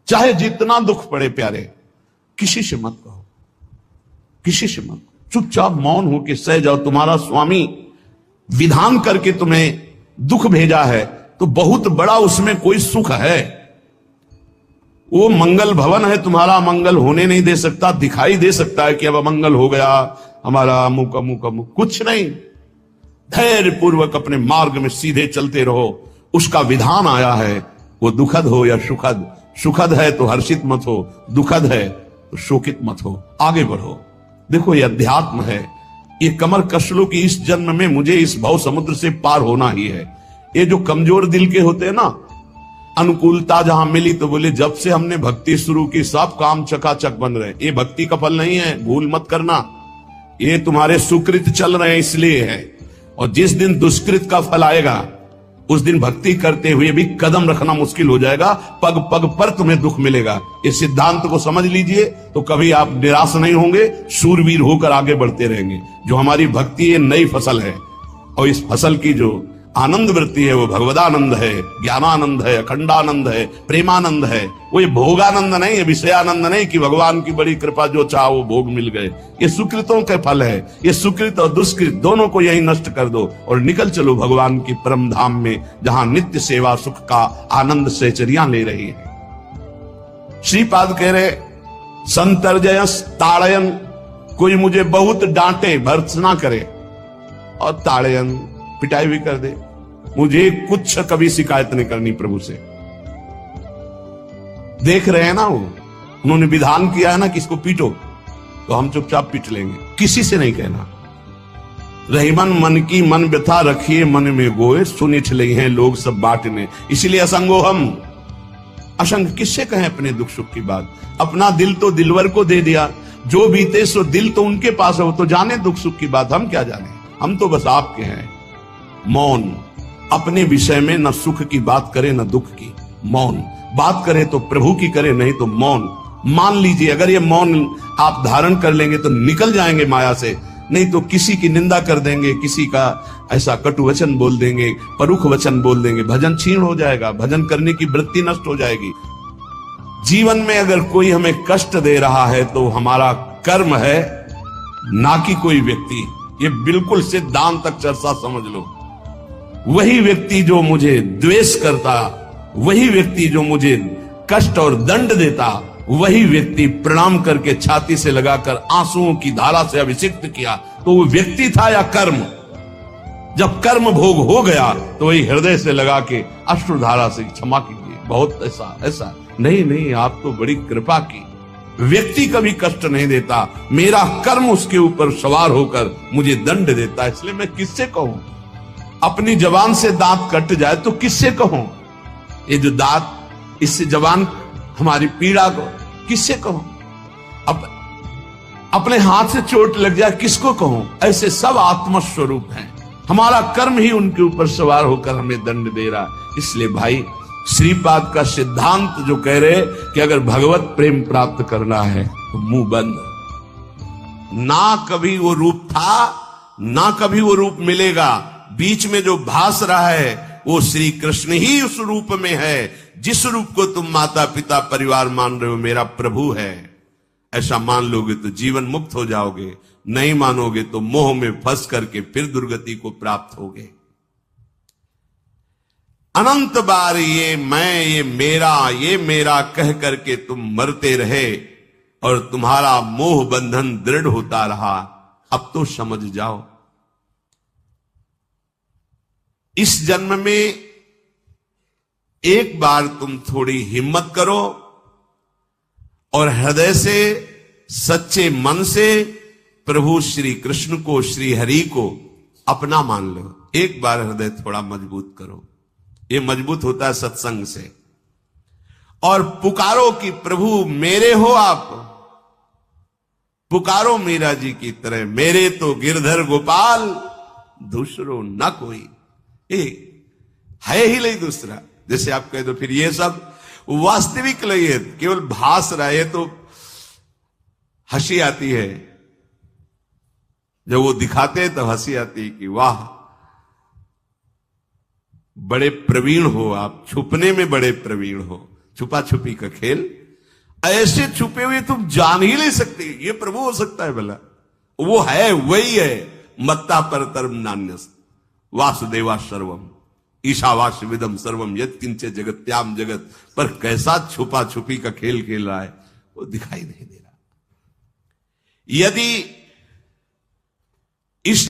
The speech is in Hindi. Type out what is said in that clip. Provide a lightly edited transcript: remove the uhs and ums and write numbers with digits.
चाहे जितना दुख पड़े प्यारे, किसी से मत कहो, किसी से मत, चुपचाप मौन होकर सह जाओ। तुम्हारा स्वामी विधान करके तुम्हें दुख भेजा है तो बहुत बड़ा उसमें कोई सुख है। वो मंगल भवन है, तुम्हारा मंगल होने नहीं दे सकता। दिखाई दे सकता है कि अब अमंगल हो गया हमारा, अमुक अमुक अमुक, कुछ नहीं। धैर्य पूर्वक अपने मार्ग में सीधे चलते रहो। उसका विधान आया है, वो दुखद हो या सुखद, सुखद है तो हर्षित मत हो, दुखद है तो शोकित मत हो, आगे बढ़ो। देखो ये अध्यात्म है, ये कमर कस लो कि इस जन्म में मुझे इस भव समुद्र से पार होना ही है। ये जो कमजोर दिल के होते हैं ना, अनुकूलता जहां मिली तो बोले जब से हमने भक्ति शुरू की सब काम चकाचक बन रहे। ये भक्ति का फल नहीं है, भूल मत करना। ये तुम्हारे सुकृत चल रहे हैं इसलिए है। और जिस दिन दुष्कृत का फल आएगा उस दिन भक्ति करते हुए भी कदम रखना मुश्किल हो जाएगा, पग पग पर तुम्हें दुख मिलेगा। इस सिद्धांत को समझ लीजिए तो कभी आप निराश नहीं होंगे, शूरवीर होकर आगे बढ़ते रहेंगे। जो हमारी भक्ति ये नई फसल है और इस फसल की जो आनंद वृत्ति है वो भगवदानंद है, ज्ञानानंद है, अखंडानंद है, प्रेमानंद है। वो ये भोगानंद नहीं है, विषयानंद नहीं कि भगवान की बड़ी कृपा जो चाह वो भोग मिल गए। ये सुकृतों के फल है। ये सुकृत और दुष्कृत दोनों को यही नष्ट कर दो और निकल चलो भगवान की परम धाम में, जहां नित्य सेवा सुख का आनंद सहचर्या ले रही है। श्रीपाद कह रहे संतर्जयस ताड़यन, कोई मुझे बहुत डांटे भर्त्सना करे और ताड़यन पिटाई भी कर दे, मुझे कुछ कभी शिकायत नहीं करनी प्रभु से। देख रहे हैं ना, वो उन्होंने विधान किया है ना कि इसको पीटो, तो हम चुपचाप पीट लेंगे, किसी से नहीं कहना। रहीमन मन की मन व्यथा रखिए मन में गोए, सुनि छिले हैं लोग सब बांटने, इसलिए असंगो हम। असंग किससे कहें अपने दुख सुख की बात? अपना दिल तो दिलवर को दे दिया, जो बीते सो दिल तो उनके पास है, वो तो जाने दुख सुख की बात, हम क्या जाने, हम तो बस आपके हैं। मौन, अपने विषय में न सुख की बात करे न दुख की, मौन बात करे तो प्रभु की करे, नहीं तो मौन। मान लीजिए अगर ये मौन आप धारण कर लेंगे तो निकल जाएंगे माया से, नहीं तो किसी की निंदा कर देंगे, किसी का ऐसा कटु वचन बोल देंगे, परुख वचन बोल देंगे, भजन छीण हो जाएगा, भजन करने की वृत्ति नष्ट हो जाएगी। जीवन में अगर कोई हमें कष्ट दे रहा है तो हमारा कर्म है, ना कि कोई व्यक्ति। ये बिल्कुल सिद्धांत तक चर्चा समझ लो। वही व्यक्ति जो मुझे द्वेष करता, वही व्यक्ति जो मुझे कष्ट और दंड देता, वही व्यक्ति प्रणाम करके छाती से लगाकर आंसुओं की धारा से अभिषिक्त किया, तो वो व्यक्ति था या कर्म? जब कर्म भोग हो गया तो वही हृदय से लगा के अश्रुधारा से क्षमा कीजिए, बहुत ऐसा नहीं नहीं, आप तो बड़ी कृपा की। व्यक्ति कभी कष्ट नहीं देता, मेरा कर्म उसके ऊपर सवार होकर मुझे दंड देता है, इसलिए मैं किससे कहूं? अपनी जबान से दांत कट जाए तो किससे कहूं? ये जो दांत, इससे जबान हमारी पीड़ा को किससे कहूं? अपने हाथ से चोट लग जाए किसको कहूं? ऐसे सब आत्मस्वरूप हैं, हमारा कर्म ही उनके ऊपर सवार होकर हमें दंड दे रहा। इसलिए भाई श्रीपाद का सिद्धांत जो कह रहे कि अगर भगवत प्रेम प्राप्त करना है तो मुंह बंद। ना कभी वो रूप था, ना कभी वो रूप मिलेगा। बीच में जो भास रहा है वो श्री कृष्ण ही उस रूप में है। जिस रूप को तुम माता पिता परिवार मान रहे हो मेरा प्रभु है, ऐसा मान लोगे तो जीवन मुक्त हो जाओगे, नहीं मानोगे तो मोह में फंस करके फिर दुर्गति को प्राप्त होगे। अनंत बार ये मैं, ये मेरा कह करके तुम मरते रहे और तुम्हारा मोह बंधन दृढ़ होता रहा। अब तो समझ जाओ, इस जन्म में एक बार तुम थोड़ी हिम्मत करो और हृदय से, सच्चे मन से प्रभु श्री कृष्ण को, श्री हरि को अपना मान लो। एक बार हृदय थोड़ा मजबूत करो, ये मजबूत होता है सत्संग से। और पुकारो कि प्रभु मेरे हो आप, पुकारो मीरा जी की तरह, मेरे तो गिरधर गोपाल दूसरो न कोई, है ही नहीं दूसरा। जैसे आप कह दो फिर ये सब वास्तविक नहीं है, केवल भास रहा है, तो हंसी आती है। जब वो दिखाते हैं तो हंसी आती है कि वाह बड़े प्रवीण हो आप, छुपने में बड़े प्रवीण हो, छुपा छुपी का खेल ऐसे छुपे हुए तुम जान ही नहीं सकते ये प्रभु हो सकता है भला? वो है, वही है। मत्ता पर तरम नान्यस वासुदेवा सर्वम ईशावास्य विदम सर्वम यत् किंचे जगत्याम जगत। पर कैसा छुपा छुपी का खेल खेल रहा है वो दिखाई नहीं दे रहा। यदि इस